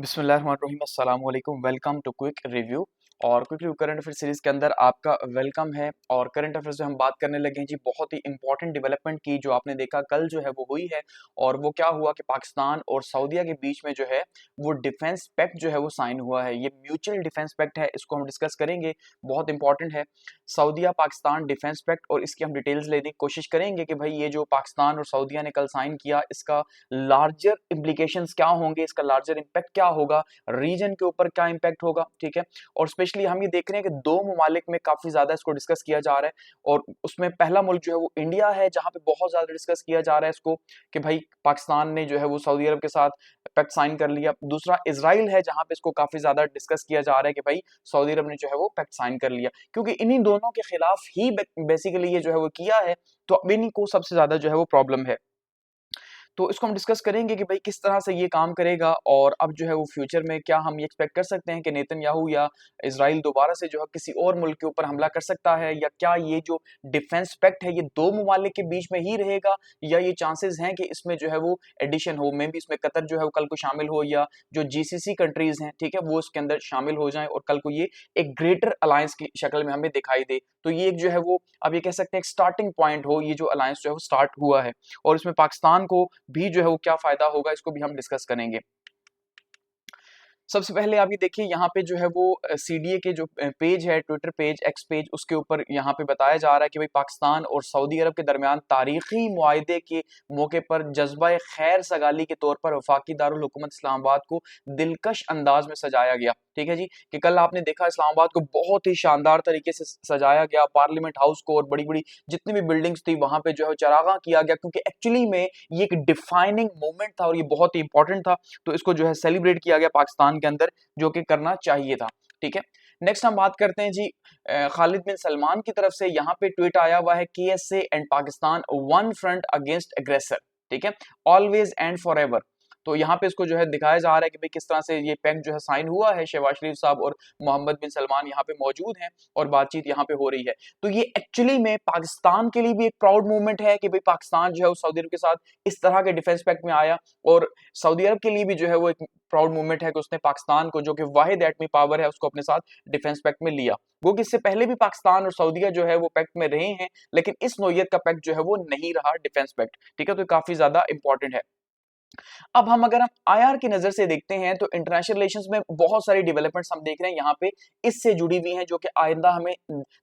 बिस्मिल्लाहिर्रहमानिर्रहीम अस्सलाम वालेकुम। Welcome to quick review. और quick review current affair series के अंदर आपका वेलकम है। और करंट अफेयर्स से हम बात करने लगे हैं जी बहुत ही इंपॉर्टेंट डेवलपमेंट की, जो आपने देखा कल जो है वो हुई है। और वो क्या हुआ कि पाकिस्तान और सऊदीया के बीच में जो है वो डिफेंस पैक्ट जो है वो साइन हुआ है। ये म्यूचुअल डिफेंस पैक्ट है, इसको हम डिस्कस करेंगे, बहुत इंपॉर्टेंट है। सऊदीया पाकिस्तान डिफेंस पैक्ट, और इसकी हम डिटेल्स लेने की कोशिश करेंगे कि भाई ये जो पाकिस्तान और सऊदीया ने कल साइन किया, इसका लार्जर इम्प्लीकेशंस क्या होंगे, इसका लार्जर इम्पैक्ट क्या होगा, रीजन के ऊपर क्या इम्पैक्ट होगा। ठीक है। और स्पेशली हम ये देख रहे हैं कि दो ममालिक में काफी ज्यादा इसको डिस्कस किया जा रहा है। और उसमें पहला मुल्क जो है वो इंडिया है, जहां पे बहुत ज्यादा डिस्कस किया जा रहा है इसको कि भाई पाकिस्तान ने जो है वो सऊदी अरब के साथ पैक्ट साइन कर लिया। दूसरा इजराइल है, जहां पे इसको काफी ज्यादा डिस्कस किया जा रहा है कि भाई सऊदी अरब ने जो है वो पैक्ट साइन कर लिया, क्योंकि इन्हीं दोनों के खिलाफ ही बेसिकली ये जो है वो किया है। तो अब इन्हीं को सबसे ज्यादा जो है वो प्रॉब्लम है। तो इसको हम डिस्कस करेंगे कि भाई किस तरह से ये काम करेगा, और अब जो है वो फ्यूचर में क्या हम ये एक्सपेक्ट कर सकते हैं कि नेतन्याहू या इजराइल दोबारा से जो है किसी और मुल्क के ऊपर हमला कर सकता है, या क्या ये जो डिफेंस पैक्ट है ये दो ममालिक के बीच में ही रहेगा, या ये चांसेस हैं कि इसमें जो है वो एडिशन हो, मे भी इसमें कतर जो है वो कल को शामिल हो, या जो जीसीसी कंट्रीज हैं, ठीक है, वो इसके अंदर शामिल हो जाएं और कल को ये एक ग्रेटर अलायंस की शक्ल में हमें दिखाई दे। तो ये एक जो है वो अब ये कह सकते हैं एक स्टार्टिंग पॉइंट हो, ये जो अलायंस जो है वो स्टार्ट हुआ है। और इसमें पाकिस्तान को भी जो है वो क्या फायदा होगा, इसको भी हम डिस्कस करेंगे। सबसे पहले आप ये देखिए, यहाँ पे जो है वो सीडीए के जो पेज है, ट्विटर पेज, एक्स पेज, उसके ऊपर यहाँ पे बताया जा रहा है कि भाई पाकिस्तान और सऊदी अरब के दरमियान तारीखी मुआहदे के मौके पर जज्बा खैर सगाली के तौर पर वफाकी दारुल हुकूमत इस्लामाबाद को दिलकश अंदाज में सजाया गया। ठीक है जी, कि कल आपने देखा इस्लामाबाद को बहुत ही शानदार तरीके से सजाया गया, पार्लियामेंट हाउस को और बड़ी बड़ी जितनी भी बिल्डिंग्स थी वहां पे जो है चरागा किया गया, क्योंकि एक्चुअली में ये एक डिफाइनिंग मोमेंट था और ये बहुत ही इंपॉर्टेंट था। तो इसको जो है सेलिब्रेट किया गया पाकिस्तान के अंदर, जो कि करना चाहिए था। ठीक है। नेक्स्ट हम बात करते हैं जी खालिद बिन सलमान की तरफ से, यहाँ पे ट्वीट आया हुआ है, KSA and Pakistan one front against aggressor. ठीक है, ऑलवेज एंड फॉर एवर। तो यहाँ पे इसको जो है दिखाया जा रहा है कि भाई किस तरह से ये पैक्ट जो है साइन हुआ है। शहबाज शरीफ साहब और मोहम्मद बिन सलमान यहाँ पे मौजूद हैं और बातचीत यहाँ पे हो रही है। तो ये एक्चुअली में पाकिस्तान के लिए भी एक प्राउड मूवमेंट है कि भाई पाकिस्तान जो है वो सऊदी अरब के साथ इस तरह के डिफेंस पैक्ट में आया, और सऊदी अरब के लिए भी जो है वो एक प्राउड मूवमेंट है कि उसने पाकिस्तान को, जो कि वाहिद एटमी पावर है, उसको अपने साथ डिफेंस पैक्ट में लिया। वो कि इससे पहले भी पाकिस्तान और सऊदीया जो है वो पैक्ट में रहे हैं, लेकिन इस नौयत का पैक्ट जो है वो नहीं रहा डिफेंस पैक्ट। ठीक है, तो काफी ज्यादा इंपॉर्टेंट है। अब हम आईआर की नजर से देखते हैं तो इंटरनेशनल रिलेशंस में बहुत सारी डेवलपमेंट्स हम देख रहे हैं यहाँ पे, इससे जुड़ी हुई हैं, जो कि आइंदा हमें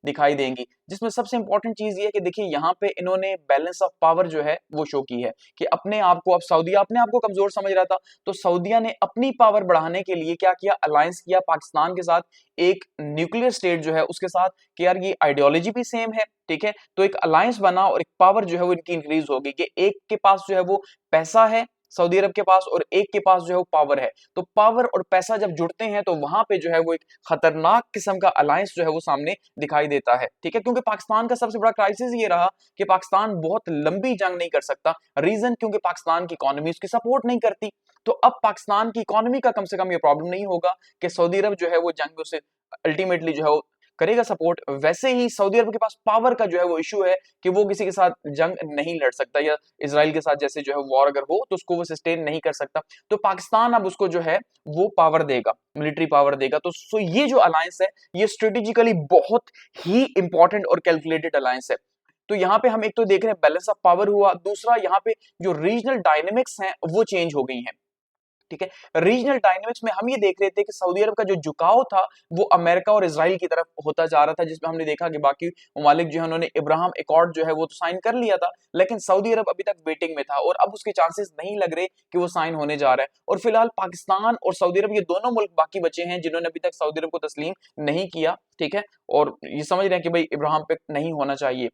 दिखाई देंगी। जिसमें सबसे इंपॉर्टेंट चीज ये है कि देखिए यहाँ पे इन्होंने बैलेंस ऑफ पावर जो है वो शो की है कि अपने आप को, अब सऊदीया अपने आप को कमजोर समझ रहा था, तो सऊदीया ने अपनी पावर बढ़ाने के लिए क्या किया, अलायंस किया पाकिस्तान के साथ, एक न्यूक्लियर स्टेट जो है उसके साथ, कि यार ये आइडियोलॉजी भी सेम है। ठीक है, तो एक अलायंस बना और एक पावर जो है वो इनकी इंक्रीज होगी, कि एक के पास जो है वो पैसा है सऊदी अरब के पास, और एक के पास जो है वो पावर है। तो पावर और पैसा जब जुड़ते हैं तो वहां पे जो है वो एक खतरनाक किस्म का अलायंस जो है वो सामने दिखाई देता है। ठीक है, क्योंकि पाकिस्तान का सबसे बड़ा क्राइसिस ये रहा कि पाकिस्तान बहुत लंबी जंग नहीं कर सकता। रीजन क्योंकि पाकिस्तान की इकोनॉमी उसकी सपोर्ट नहीं करती। तो अब पाकिस्तान की इकोनॉमी का कम से कम ये प्रॉब्लम नहीं होगा कि सऊदी अरब जो है वो जंग में उसे अल्टीमेटली जो है वो करेगा सपोर्ट। वैसे ही सऊदी अरब के पास पावर का जो है वो इशू है कि वो किसी के साथ जंग नहीं लड़ सकता, या इजराइल के साथ जैसे जो है वॉर अगर हो तो उसको वो सस्टेन नहीं कर सकता। तो पाकिस्तान अब उसको जो है वो पावर देगा, मिलिट्री पावर देगा। तो सो ये जो अलायंस है ये स्ट्रेटेजिकली बहुत ही इंपॉर्टेंट और कैलकुलेटेड अलायंस है। तो यहाँ पे हम एक तो देख रहे हैं बैलेंस ऑफ पावर हुआ, दूसरा यहाँ पे जो रीजनल डायनेमिक्स हैं वो चेंज हो गई हैं। ठीक है, रीजनल डायनेमिक्स में हम ये देख रहे थे कि सऊदी अरब का जो झुकाव था वो अमेरिका और इजराइल की तरफ होता जा रहा था, जिसमें हमने देखा कि बाकी ममालिक जो है उन्होंने इब्राहिम एकॉर्ड जो है वो तो साइन कर लिया था, लेकिन सऊदी अरब अभी तक वेटिंग में था, और अब उसके चांसेस नहीं लग रहे कि वो साइन होने जा रहा है। और फिलहाल पाकिस्तान और सऊदी अरब ये दोनों मुल्क बाकी बचे हैं जिन्होंने अभी तक सऊदी अरब को तस्लीम नहीं किया। ठीक है, और ये समझ रहे हैं कि भाई इब्राहिम पे नहीं होना चाहिए।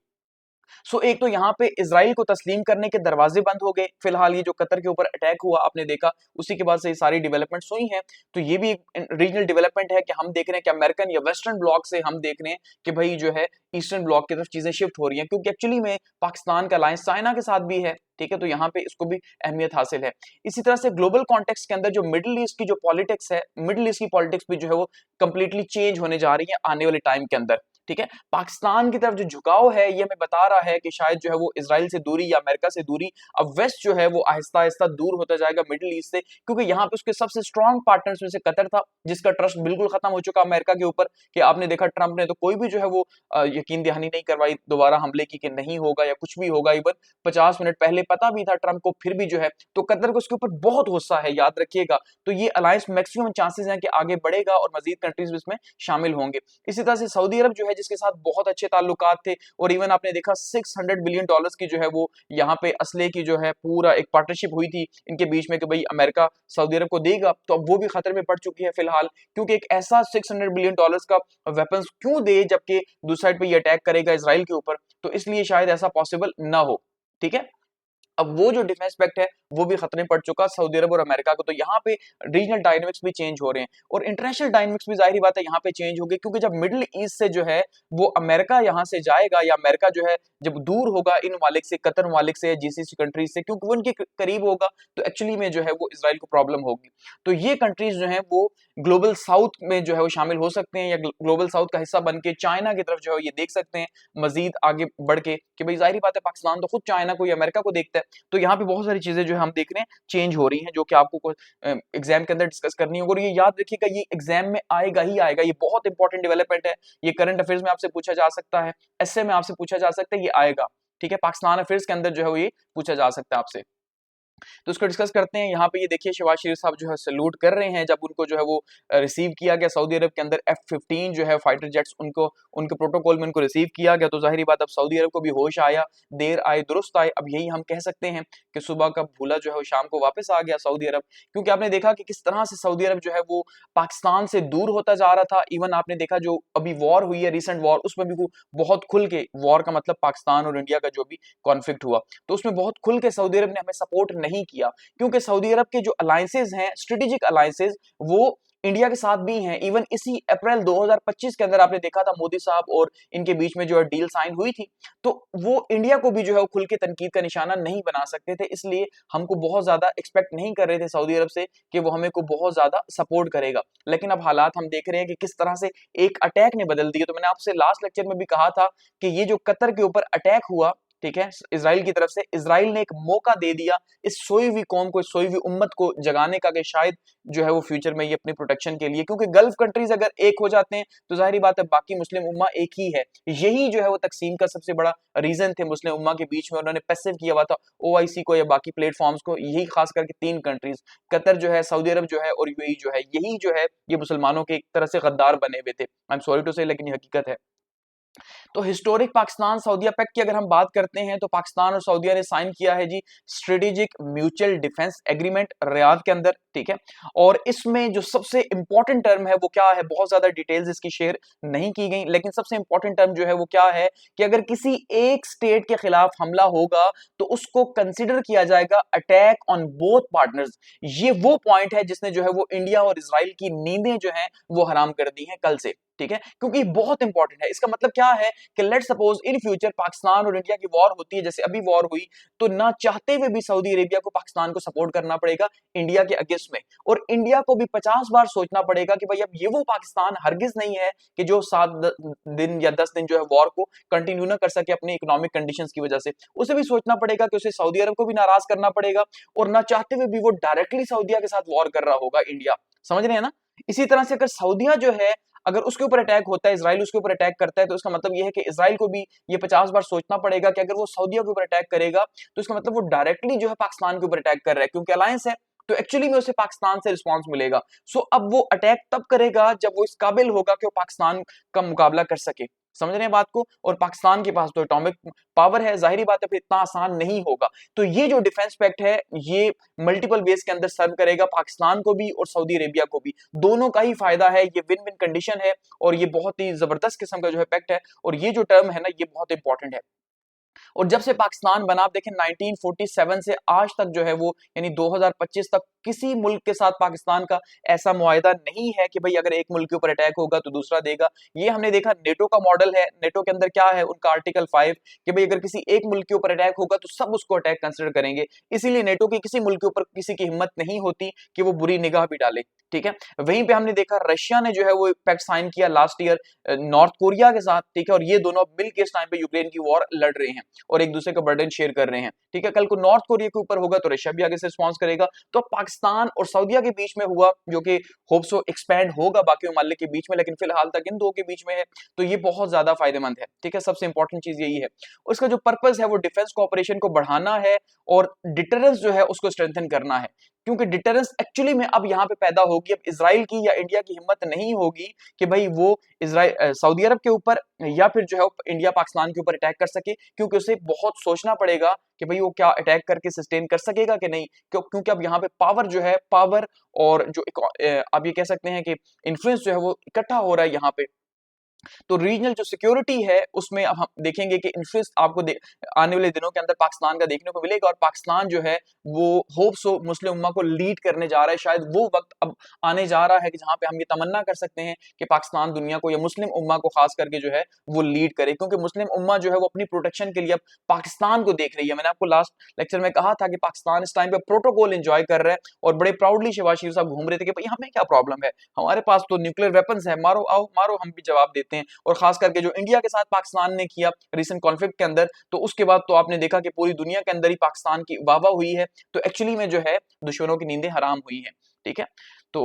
एक तो यहाँ पे इसराइल को तस्लीम करने के दरवाजे बंद हो गए। फिलहाल ये जो कतर के ऊपर अटैक हुआ आपने देखा, उसी के बाद से ये सारी डेवलपमेंट्स हुई हैं। तो ये भी एक रीजनल डेवलपमेंट है कि हम देख रहे हैं कि अमेरिकन या वेस्टर्न ब्लॉक से हम देख रहे हैं कि भाई जो है ईस्टर्न ब्लॉक की तरफ चीजें शिफ्ट हो रही हैं, क्योंकि एक्चुअली में पाकिस्तान का अलायंस चाइना के साथ भी है। ठीक है, तो यहाँ पे इसको भी अहमियत हासिल है। इसी तरह से ग्लोबल कॉन्टेक्स्ट के अंदर जो मिडिल ईस्ट की जो पॉलिटिक्स है, मिडिल ईस्ट की पॉलिटिक्स भी जो है वो कंप्लीटली चेंज होने जा रही है आने वाले टाइम के अंदर। ठीक है। पाकिस्तान की तरफ जो झुकाव है ये हमें बता रहा है कि शायद जो है वो इजराइल से दूरी या अमेरिका से दूरी, अब वेस्ट जो है वो आहिस्ता आहिस्ता दूर होता जाएगा मिडिल ईस्ट से, क्योंकि यहाँ पे उसके सबसे स्ट्रॉन्ग पार्टनर्स में से कतर था जिसका ट्रस्ट बिल्कुल खत्म हो चुका अमेरिका के ऊपर, कि आपने देखा ट्रंप ने तो कोई भी जो है वो यकीन दहानी नहीं करवाई दोबारा हमले की कि नहीं होगा या कुछ भी होगा। इवन 50 मिनट पहले पता भी था ट्रंप को, फिर भी जो है तो कतर को उसके ऊपर बहुत गुस्सा है, याद रखिएगा। तो ये अलायंस मैक्सिमम चांसेस हैं कि आगे बढ़ेगा और मजीद कंट्रीज भी इसमें शामिल होंगे। इसी तरह से सऊदी अरब जो है जिसके साथ बहुत अच्छे ताल्लुकात थे, और इवन आपने देखा $600 बिलियन की जो है वो यहाँ पे असले की जो है पूरा एक पार्टनरशिप हुई थी इनके बीच में कि भाई अमेरिका सऊदी अरब को देगा, तो अब वो भी खतरे में पड़ चुकी है फिलहाल, क्योंकि एक ऐसा $600 बिलियन का वेपन्स क्यों दे जबकि दूसरी साइड पे ये अटैक करेगा इसराइल के ऊपर, तो इसलिए शायद ऐसा पॉसिबल ना हो। ठीक है, अब वो जो डिफेंस पैक्ट है वो भी खतरे में पड़ चुका सऊदी अरब और अमेरिका को, तो यहाँ पे रीजनल डायनामिक्स भी चेंज हो रहे हैं और इंटरनेशनल डायनामिक्स भी जाहिर बात है यहाँ पे चेंज होगी, क्योंकि जब मिडिल ईस्ट से जो है वो अमेरिका यहाँ से जाएगा या अमेरिका जो है जब दूर होगा इन ममालिक से, कतर ममालिक से, जीसीसी कंट्रीज से, क्योंकि वो उनके करीब होगा, तो एक्चुअली में जो है वो इसराइल को प्रॉब्लम होगी। तो ये कंट्रीज जो है वो ग्लोबल साउथ में जो है वो शामिल हो सकते हैं या ग्लोबल साउथ का हिस्सा बन के चाइना की तरफ जो है ये देख सकते हैं मजीद आगे बढ़ के कि भाई जाहिर बात है पाकिस्तान तो खुद चाइना को या अमेरिका को देखता है। तो यहाँ पे बहुत सारी चीजें जो है हम देख रहे हैं चेंज हो रही हैं, जो कि आपको एग्जाम के अंदर डिस्कस करनी होगी, और ये याद रखिएगा ये एग्जाम में आएगा ही आएगा, ये बहुत इंपॉर्टेंट डेवलपमेंट है, ये करंट अफेयर्स में आपसे पूछा जा सकता है, एसए में आपसे पूछा जा सकता है, ये आएगा। ठीक है, पाकिस्तान अफेयर्स के अंदर जो है वो ये पूछा जा सकता है आपसे। तो इसको डिस्कस करते हैं। यहाँ पे ये देखिए शहबाज शरीफ साहब जो है सैल्यूट कर रहे हैं जब उनको जो है वो रिसीव किया गया सऊदी अरब के अंदर, F-15 जो है फाइटर जेट्स उनको उनके प्रोटोकॉल में उनको रिसीव किया गया, तो जाहिर बात अब सऊदी अरब को भी होश आया, देर आए दुरुस्त आए। अब यही हम कह सकते हैं कि सुबह का भूला जो है वो शाम को वापस आ गया सऊदी अरब, क्योंकि आपने देखा कि किस तरह से सऊदी अरब जो है वो पाकिस्तान से दूर होता जा रहा था। इवन आपने देखा जो अभी वॉर हुई है रिसेंट वॉर, उसमें भी बहुत खुल के, वॉर का मतलब पाकिस्तान और इंडिया का जो भी कॉन्फ्लिक्ट हुआ, तो उसमें बहुत खुल के सऊदी अरब ने हमें सपोर्ट नहीं किया, क्योंकि सऊदी अरब के जो अलायंसेज हैं स्ट्रेटेजिक अलायंसेज वो इंडिया के साथ भी हैं। इवन इसी अप्रैल 2025 के अंदर आपने देखा था मोदी साहब और इनके बीच में जो है डील साइन हुई थी, तो वो इंडिया को भी जो है वो खुल के तनकीद का निशाना नहीं बना सकते थे, इसलिए हमको बहुत ज्यादा एक्सपेक्ट नहीं कर रहे थे सऊदी अरब से कि वो हमें को बहुत ज्यादा सपोर्ट करेगा। लेकिन अब हालात हम देख रहे हैं कि किस तरह से एक अटैक ने बदल दिया। तो मैंने आपसे लास्ट लेक्चर में भी कहा था कि ये जो कतर के ऊपर अटैक हुआ, ठीक है, इसराइल की तरफ से, इसराइल ने एक मौका दे दिया इस सोई हुई कौम को, इस सोई हुई उम्मत को जगाने का कि शायद जो है वो फ्यूचर में ये अपनी प्रोटेक्शन के लिए, क्योंकि गल्फ कंट्रीज अगर एक हो जाते हैं तो जाहिर बात है बाकी मुस्लिम उम्मा एक ही है। यही जो है वो तकसीम का सबसे बड़ा रीजन थे मुस्लिम उम्मा के बीच में, उन्होंने पैसिव किया हुआ था OIC को या बाकी प्लेटफॉर्म्स को, यही खास करके 3 कंट्रीज कतर जो है, सऊदी अरब जो है और UAE जो है, यही जो है ये मुसलमानों के एक तरह से गद्दार बने हुए थे। आई एम सॉरी टू से, लेकिन ये हकीकत है। तो हिस्टोरिक पाकिस्तान सऊदीया पैक्ट की अगर हम बात करते हैं तो पाकिस्तान और सऊदीया ने साइन किया है जी strategic mutual defence agreement Riyadh के अंदर, ठीक है। और इसमें जो सबसे इंपॉर्टेंट टर्म है वो क्या है, बहुत ज्यादा डिटेल्स इसकी शेयर नहीं की गई, लेकिन सबसे इंपॉर्टेंट टर्म जो है वो क्या है कि अगर किसी एक स्टेट के खिलाफ हमला होगा तो उसको कंसिडर किया जाएगा अटैक ऑन बोथ पार्टनर्स। ये वो पॉइंट है जिसने जो है वो इंडिया और इसराइल की नींदें जो है वो हराम कर दी हैं कल से, ठीक है, क्योंकि बहुत इंपॉर्टेंट है। इसका मतलब क्या है कि let suppose in future Pakistan और इंडिया की वॉर होती है, जैसे अभी वॉर हुई, तो ना चाहते हुए भी सऊदी अरेबिया को पाकिस्तान को सपोर्ट करना पड़ेगा इंडिया के अगेंस्ट में, और इंडिया को भी 50 बार सोचना पड़ेगा कि भाई अब ये वो पाकिस्तान हरगिज नहीं है कि जो 7 दिन या 10 दिन जो है वॉर को कंटिन्यू ना कर सके अपनी इकोनॉमिक कंडीशंस की वजह से। उसे भी सोचना पड़ेगा कि उसे सऊदी अरब को भी नाराज करना पड़ेगा, और ना चाहते हुए भी वो डायरेक्टली सऊदिया के साथ वॉर कर रहा होगा इंडिया, समझ रहे हैं ना। इसी तरह से अगर सऊदिया जो है, अगर उसके ऊपर अटैक होता है, इसराइल उसके ऊपर अटैक करता है, तो इसका मतलब यह है कि इसराइल को भी ये 50 बार सोचना पड़ेगा कि अगर वो सऊदिया के ऊपर अटैक करेगा तो इसका मतलब वो डायरेक्टली जो है पाकिस्तान के ऊपर अटैक कर रहा है, क्योंकि अलायंस है, तो एक्चुअली में उसे पाकिस्तान से रिस्पांस मिलेगा। सो अब वो अटैक तब करेगा जब वो इस काबिल होगा कि वो पाकिस्तान का मुकाबला कर सके, समझ रहे हैं बात को। और पाकिस्तान के पास तो एटॉमिक पावर है, जाहिर बात है फिर इतना आसान नहीं होगा। तो ये जो डिफेंस पैक्ट है ये मल्टीपल बेस के अंदर सर्व करेगा पाकिस्तान को भी और सऊदी अरेबिया को भी, दोनों का ही फायदा है, ये विन विन कंडीशन है, और ये बहुत ही जबरदस्त किस्म का जो है पैक्ट है। और ये जो टर्म है ना ये बहुत इंपॉर्टेंट है। और जब से पाकिस्तान बना, आप देखें 1947 से आज तक जो है वो यानी 2025 तक किसी मुल्क के साथ पाकिस्तान का ऐसा मुआहिदा नहीं है कि भाई अगर एक मुल्क के ऊपर अटैक होगा तो दूसरा देगा। ये हमने देखा नेटो का मॉडल है, नेटो के अंदर क्या है उनका आर्टिकल 5 कि भाई अगर किसी एक मुल्क के ऊपर अटैक होगा तो सब उसको अटैक कंसिडर करेंगे, इसीलिए नेटो की किसी मुल्क के ऊपर किसी की हिम्मत नहीं होती कि वो बुरी निगाह भी डाले, ठीक है। वहीं पे हमने देखा रशिया ने जो है वो पैक्ट साइन किया लास्ट ईयर नॉर्थ कोरिया के साथ, ठीक है, और ये दोनों मिल के इस टाइम पे यूक्रेन की वॉर लड़ रहे हैं और एक दूसरे का बर्डन शेयर कर रहे हैं, ठीक है। कल को नॉर्थ कोरिया के ऊपर होगा तो रशिया भी आगे से रिस्पॉन्स करेगा। तो पाकिस्तान और सऊदीया के बीच में हुआ, जो कि होप सो एक्सपैंड होगा बाकी ममालिक के बीच में, लेकिन फिलहाल तक इन दो के बीच में है, तो ये बहुत ज्यादा फायदेमंद है, ठीक है। सबसे इंपॉर्टेंट चीज यही है। उसका जो पर्पस है वो डिफेंस कोऑपरेशन को बढ़ाना है और डिटरेंस जो है उसको स्ट्रेंथन करना है, क्योंकि डिटरेंस एक्चुअली में अब यहाँ पे पैदा होगी। अब इजराइल की या इंडिया की हिम्मत नहीं होगी कि भाई वो इजराइल सऊदी अरब के ऊपर या फिर जो है इंडिया पाकिस्तान के ऊपर अटैक कर सके, क्योंकि उसे बहुत सोचना पड़ेगा कि भाई वो क्या अटैक करके सस्टेन कर सकेगा कि नहीं, क्योंकि अब यहाँ पे पावर जो है, पावर और जो आप ये कह सकते हैं कि इन्फ्लुएंस जो है वो इकट्ठा हो रहा है यहाँ पे। तो रीजनल जो सिक्योरिटी है उसमें अब हम देखेंगे कि इन्फ्लुएंस आपको आने वाले दिनों के अंदर पाकिस्तान का देखने को मिलेगा, और पाकिस्तान जो है वो होप सो मुस्लिम उम्मा को लीड करने जा रहा है। शायद वो वक्त अब आने जा रहा है कि जहां पे हम ये तमन्ना कर सकते हैं कि पाकिस्तान दुनिया को या मुस्लिम उम्मा को खास करके जो है वो लीड करे, क्योंकि मुस्लिम उम्मा जो है वो अपनी प्रोटेक्शन के लिए अब पाकिस्तान को देख रही है। मैंने आपको लास्ट लेक्चर में कहा था कि पाकिस्तान इस टाइम पे प्रोटोकॉल एंजॉय कर रहा है और बड़े प्राउडली शहबाज शरीफ साहब घूम रहे थे कि भाई हमें क्या प्रॉब्लम है, हमारे पास तो न्यूक्लियर वेपन्स है, मारो आओ मारो, हम भी जवाब देते हैं। और खास करके जो इंडिया के साथ पाकिस्तान ने किया रिसेंट कॉन्फ्लिक्ट के अंदर, तो उसके बाद तो आपने देखा कि पूरी दुनिया के अंदर ही पाकिस्तान की वाहवाह हुई है। तो एक्चुअली में जो है दुश्मनों की नींदें हराम हुई हैं, ठीक है। तो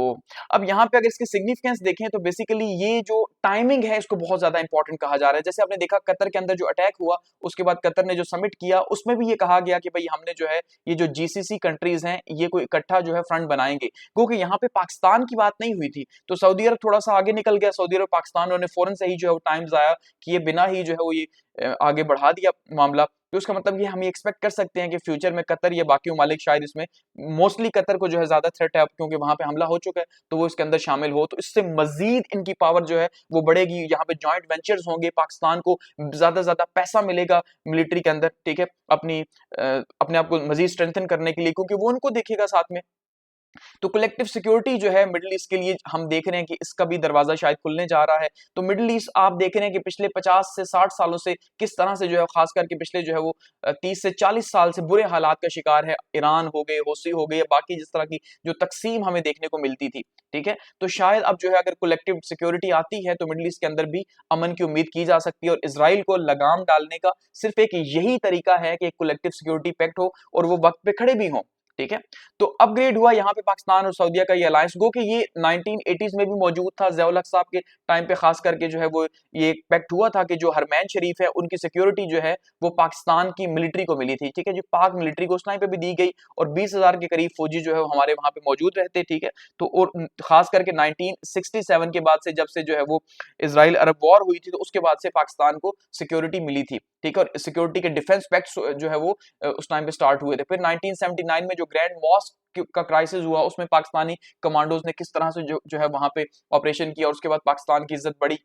अब यहाँ पे अगर इसकी सिग्निफिकेंस देखें तो बेसिकली ये जो टाइमिंग है इसको बहुत ज्यादा इंपॉर्टेंट कहा जा रहा है। जैसे आपने देखा कतर के अंदर जो अटैक हुआ, उसके बाद कतर ने जो समिट किया उसमें भी ये कहा गया कि भाई हमने जो है ये जो जीसीसी कंट्रीज हैं ये कोई इकट्ठा जो है फ्रंट बनाएंगे, क्योंकि यहाँ पे पाकिस्तान की बात नहीं हुई थी। तो सऊदी अरब थोड़ा सा आगे निकल गया, सऊदी अरब पाकिस्तान, उन्होंने फौरन से ही जो है वो टाइम्स आया कि ये बिना ही जो है वो ये आगे बढ़ा दिया मामला। तो उसका मतलब ये हम ये एक्सपेक्ट कर सकते हैं कि फ्यूचर में कतर या बाकी ममालिक शायद इसमें, मोस्टली कतर को जो है ज्यादा थ्रेट है अब, क्योंकि वहां पे हमला हो चुका है, तो वो इसके अंदर शामिल हो, तो इससे मजीद इनकी पावर जो है वो बढ़ेगी। यहाँ पे जॉइंट वेंचर्स होंगे, पाकिस्तान को ज्यादा ज्यादा पैसा मिलेगा मिलिट्री के अंदर, ठीक है, अपने आप को मजीद स्ट्रेंथन करने के लिए, क्योंकि वो उनको देखेगा साथ में। तो कलेक्टिव सिक्योरिटी जो है मिडिल ईस्ट के लिए हम देख रहे हैं कि इसका भी दरवाजा शायद खुलने जा रहा है। तो मिडिल ईस्ट आप देख रहे हैं कि पिछले 50 से 60 सालों से किस तरह से जो है, खास करके पिछले जो है वो 30 से 40 साल से बुरे हालात का शिकार है। ईरान हो गए, होसी हो गए, बाकी जिस तरह की जो तकसीम हमें देखने को मिलती थी, ठीक है। तो शायद अब जो है अगर कलेक्टिव सिक्योरिटी आती है तो मिडिल ईस्ट के अंदर भी अमन की उम्मीद की जा सकती है, और इसराइल को लगाम डालने का सिर्फ एक यही तरीका है कि एक कलेक्टिव सिक्योरिटी पैक्ट हो और वो वक्त पे खड़े भी हों, ठीक है। तो अपग्रेड हुआ यहाँ पे पाकिस्तान और सऊदीया का ये अलायंस, गो कि ये 1980s में भी मौजूद था। ज़ियाउल हक साहब के टाइम पे खास करके जो है वो ये पैक्ट हुआ था कि जो हरमैन शरीफ है उनकी सिक्योरिटी जो है वो पाकिस्तान की मिलिट्री को मिली थी, ठीक है, जो पाक मिलिट्री को उस टाइम पे भी दी गई, और 20,000 के करीब फौजी जो है हमारे वहां पे मौजूद रहते, ठीक है। तो और खास करके 1967 के बाद से, जब से जो है वो इसराइल अरब वॉर हुई थी, तो उसके बाद से पाकिस्तान को सिक्योरिटी मिली थी, ठीक है। और सिक्योरिटी के डिफेंस पैक्ट जो है वो उस टाइम पे स्टार्ट हुए थे। फिर 1979 में जो ग्रैंड मॉस्क का क्राइसिस हुआ उसमें पाकिस्तानी कमांडोज ने किस तरह से जो है वहां पे ऑपरेशन किया, और उसके बाद पाकिस्तान की इज्जत बढ़ी।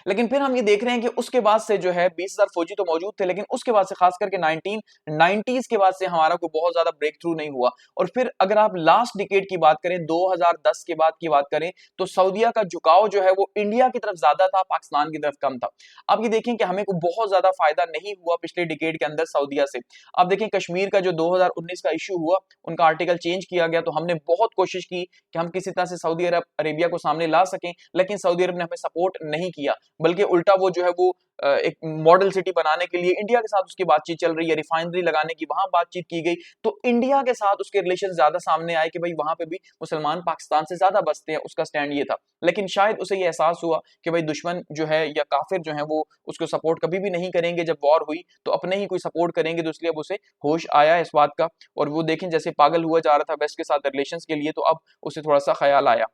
लेकिन फिर हम ये देख रहे हैं कि उसके बाद से जो है 20,000 फौजी तो मौजूद थे, लेकिन उसके बाद से खास करके 1990s के बाद से हमारा कोई बहुत ज्यादा ब्रेक थ्रू नहीं हुआ। और फिर अगर आप लास्ट डिकेड की बात करें, 2010 के बाद की बात करें, तो सऊदीया का झुकाव जो है वो इंडिया की तरफ ज्यादा था, पाकिस्तान की तरफ कम था। अब ये देखें कि हमें को बहुत ज्यादा फायदा नहीं हुआ पिछले डिकेड के अंदर सऊदीया से। अब देखें कश्मीर का जो 2019 का इशू हुआ, उनका आर्टिकल चेंज किया गया, तो हमने बहुत कोशिश की कि हम किसी तरह से सऊदी अरेबिया को सामने ला सकें, लेकिन सऊदी अरब ने हमें सपोर्ट नहीं किया, बल्कि उल्टा वो जो है वो एक मॉडल सिटी बनाने के लिए इंडिया के साथ उसकी बातचीत चल रही है, रिफाइनरी लगाने की वहां बातचीत की गई, तो इंडिया के साथ उसके रिलेशन ज्यादा सामने आए कि भाई वहां पे भी मुसलमान पाकिस्तान से ज्यादा बसते हैं, उसका स्टैंड ये था। लेकिन शायद उसे ये एहसास हुआ कि भाई दुश्मन जो है या काफिर जो है वो उसको सपोर्ट कभी भी नहीं करेंगे, जब वॉर हुई तो अपने ही कोई सपोर्ट करेंगे, तो इसलिए अब उसे होश आया इस बात का, और वो देखें जैसे पागल हुआ जा रहा था वेस्ट के साथ रिलेशंस के लिए, तो अब उसे थोड़ा सा ख्याल आया।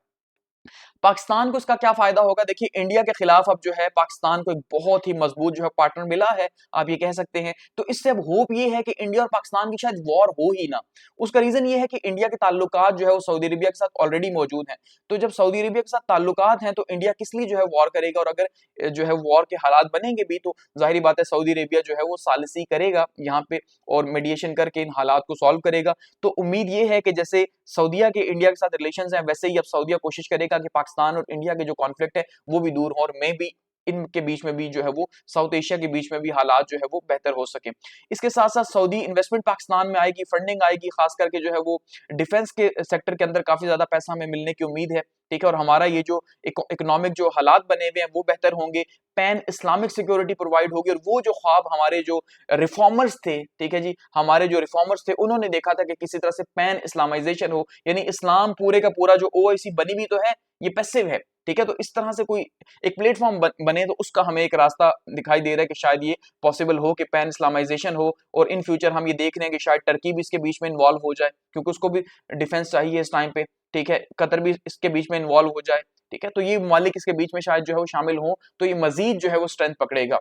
पाकिस्तान को इसका क्या फायदा होगा? देखिए इंडिया के खिलाफ अब जो है पाकिस्तान को एक बहुत ही मजबूत जो है पार्टनर मिला है, आप ये कह सकते हैं। तो इससे अब होप ये है कि इंडिया और पाकिस्तान की शायद वॉर हो ही ना। उसका रीजन ये है कि इंडिया के ताल्लुकात जो है वो सऊदी अरेबिया के साथ ऑलरेडी मौजूद हैं। तो जब सऊदी अरेबिया के साथ ताल्लुकात हैं तो इंडिया किस लिए जो है वॉर करेगा, और अगर जो है वॉर के हालात बनेंगे भी तो जाहिर बात है सऊदी अरेबिया जो है वो सालिसी करेगा यहाँ पे और मीडिएशन करके इन हालात को सॉल्व करेगा। तो उम्मीद ये है कि जैसे सऊदीया के इंडिया के साथ रिलेशंस हैं, वैसे ही अब सऊदीया कोशिश करेगा कि पाकिस्तान और इंडिया के जो कॉन्फ्लिक्ट है वो भी दूर हो, और मैं भी इनके बीच में भी जो है वो साउथ एशिया के बीच में भी हालात जो है वो बेहतर हो सके। इसके साथ साथ सऊदी इन्वेस्टमेंट पाकिस्तान में आएगी, फंडिंग आएगी, खास करके जो है वो डिफेंस के सेक्टर के अंदर काफी ज्यादा पैसा हमें मिलने की उम्मीद है, ठीक है। और हमारा ये जो इकोनॉमिक जो हालात बने हुए हैं वो बेहतर होंगे, पैन इस्लामिक सिक्योरिटी प्रोवाइड होगी, और वो जो ख्वाब हमारे जो रिफॉर्मर्स थे, ठीक है जी, हमारे जो रिफॉर्मर्स थे उन्होंने देखा था कि किसी तरह से पैन इस्लामाइजेशन हो, यानी इस्लाम पूरे का पूरा जो ओआईसी बनी भी तो है, ये पैसिव है, ठीक है। तो इस तरह से कोई एक प्लेटफॉर्म बने तो उसका हमें एक रास्ता दिखाई दे रहा है कि शायद ये पॉसिबल हो कि पैन इस्लामाइजेशन हो, और इन फ्यूचर हम ये देख रहे हैं कि शायद टर्की भी इसके बीच में इन्वॉल्व हो जाए, क्योंकि उसको भी डिफेंस चाहिए इस टाइम पे, ठीक है। कतर भी इसके बीच में इन्वॉल्व हो जाए, ठीक है। तो ये ममालिक इसके बीच में शायद जो है वो शामिल हो, तो ये मजीद जो है वो स्ट्रेंथ पकड़ेगा।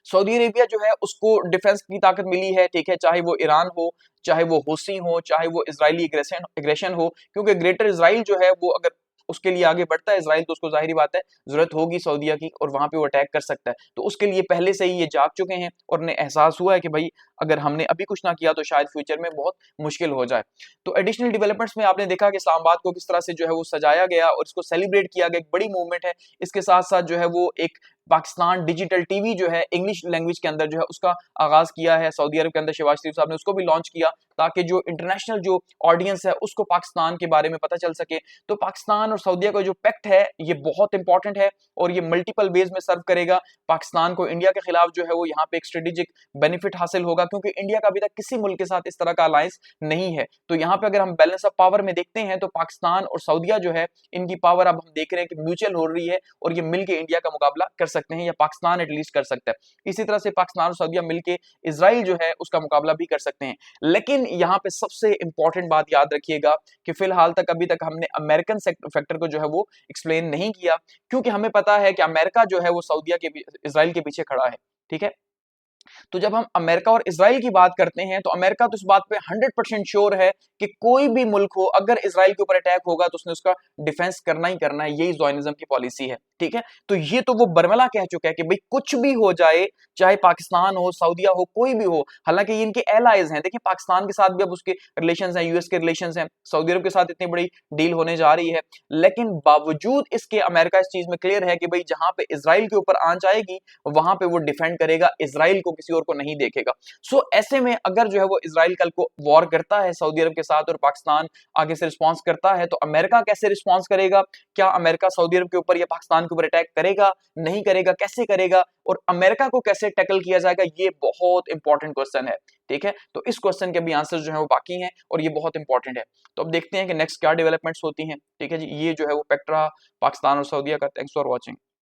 सऊदी अरेबिया जो है उसको डिफेंस की ताकत मिली है, ठीक है, चाहे वो ईरान हो, चाहे वो हुसी हो, चाहे वो इजरायली एग्रेशन हो, क्योंकि ग्रेटर इजराइल जो है वो अगर उसके लिए आगे बढ़ता है इजराइल, तो उसको जाहिर बात है जरूरत होगी सऊदीया की, और वहां पे वो अटैक कर सकता है। तो उसके लिए पहले से ही ये जाग चुके हैं और उन्हें एहसास हुआ है कि भाई अगर हमने अभी कुछ ना किया तो शायद फ्यूचर में बहुत मुश्किल हो जाए। तो एडिशनल डेवलपमेंट्स में आपने देखा कि इस्लामाबाद को किस तरह से जो है वो सजाया गया और इसको सेलिब्रेट किया गया, एक बड़ी मूवमेंट है। इसके साथ साथ जो है वो एक पाकिस्तान डिजिटल टीवी जो है इंग्लिश लैंग्वेज के अंदर जो है उसका आगाज किया है सऊदी अरब के अंदर, शहबाज शरीफ साहब ने उसको भी लॉन्च किया, ताकि जो इंटरनेशनल जो ऑडियंस है उसको पाकिस्तान के बारे में पता चल सके। तो पाकिस्तान और सऊदीया का जो पैक्ट है ये बहुत इंपॉर्टेंट है, और ये मल्टीपल वेज में सर्व करेगा पाकिस्तान को। इंडिया के खिलाफ जो है वो यहाँ पे एक स्ट्रेटेजिक बेनिफिट हासिल होगा, क्योंकि इंडिया का अभी तक किसी मुल्क के साथ इस तरह का अलायंस नहीं है। तो यहाँ पे अगर हम बैलेंस ऑफ पावर में देखते हैं तो पाकिस्तान और सऊदीया जो है इनकी पावर अब हम देख रहे हैं कि म्यूचुअल हो रही है, और ये मिलके इंडिया का मुकाबला कर सकते हैं, या पाकिस्तान एटलीस्ट कर सकता है। इसी तरह से पाकिस्तान और सऊदीया मिलके इजराइल जो है उसका मुकाबला भी कर सकते हैं। लेकिन यहाँ पे सबसे इंपॉर्टेंट बात याद रखिएगा कि फिलहाल तक अभी तक हमने अमेरिकन फैक्टर को जो है वो एक्सप्लेन नहीं किया, क्योंकि हमें पता है कि अमेरिका जो है वो सऊदीया के इजराइल के पीछे खड़ा है, ठीक है। तो जब हम अमेरिका और इजराइल की बात करते हैं तो अमेरिका तो इस बात पे 100% श्योर है कि कोई भी मुल्क हो अगर इजराइल के ऊपर अटैक होगा तो उसने उसका डिफेंस करना ही करना है, यही ज़ोयनिज्म की पॉलिसी है, ठीक है। तो ये तो वो बरमला कह चुका है कि भाई कुछ भी हो जाए, चाहे पाकिस्तान हो, सऊदीया हो, कोई भी हो, हालांकि ये इनके एलाइज हैं। देखिए पाकिस्तान के साथ भी अब उसके रिलेशंस हैं, यूएस के रिलेशंस हैं, सऊदी अरब के साथ इतनी बड़ी डील होने जा रही है, लेकिन बावजूद इसके अमेरिका इस चीज में क्लियर है कि भाई जहां पे इजराइल के ऊपर आंच आएगी वहां पे वो डिफेंड करेगा, इजराइल को किसी और को नहीं देखेगा। सो ऐसे में अगर जो है वो इजराइल कल को वॉर करता है सऊदी अरब के साथ और पाकिस्तान आगे से रिस्पॉन्स करता है, तो अमेरिका कैसे रिस्पॉन्स करेगा? क्या अमेरिका सऊदी अरब के ऊपर या पाकिस्तान के ऊपर अटैक करेगा, नहीं करेगा, कैसे करेगा, और अमेरिका को कैसे टैकल किया जाएगा, ये बहुत इंपॉर्टेंट क्वेश्चन है, ठीक है। तो इस क्वेश्चन के भी आंसर जो है वो बाकी हैं और ये बहुत इंपॉर्टेंट है। तो अब देखते हैं कि नेक्स्ट क्या डेवलपमेंट्स होती हैं, ठीक है जी। ये जो है वो पैक्ट रहा पाकिस्तान और सऊदीया का। Thanks for watching.